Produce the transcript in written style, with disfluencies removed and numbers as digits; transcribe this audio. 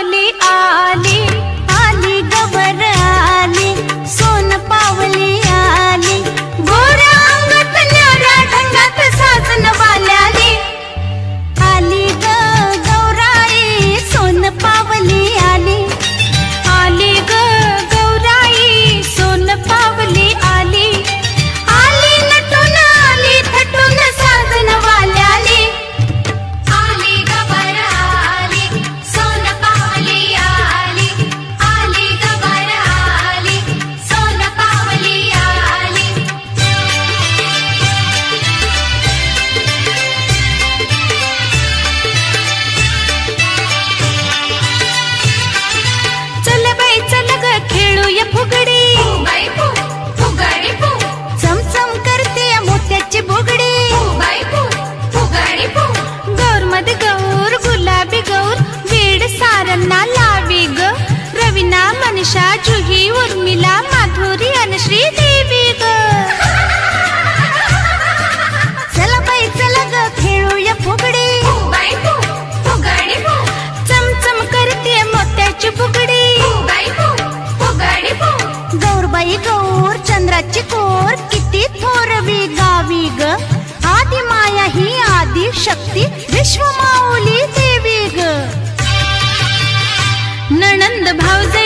पावली आली, आली गवर आली, सोन पावली आली, गोऱ्या अंगात न्याऱ्या ढंगात साजन वाल्याली, आली ग गौराई सोन पावली आली, आली ग गौराई सोन पावली आली, आली नटून आली थटून साजन वाल्याली, आली गवर आली, सोन पावली आली, आली गवर आली, सोन पावली आली। चल बाई चल ग खेळूया फुगडी, बाई फू फुगडी फू, चमचम करते मोत्याची बुगडी, बाई फू फुगडी फू, गौर मध्ये गौर गुलाबी गौर, वीड सारंना लावी ग, रवीना मनीषा जुही उर्मिला माधुरी आणि श्रीदेवी ग। चला बाई चला ग खेळूया फुगडी, बाई फू फुगडी फू, चमचम करते मोत्याची बुगडी, बाई फू फुगडी फू, गौरबाई गौर चंद्राची कोर, किती थोरवी गावी ग, आदि माया ही आदि शक्ती विश्व माऊली देवी ग। नणंद भाऊजे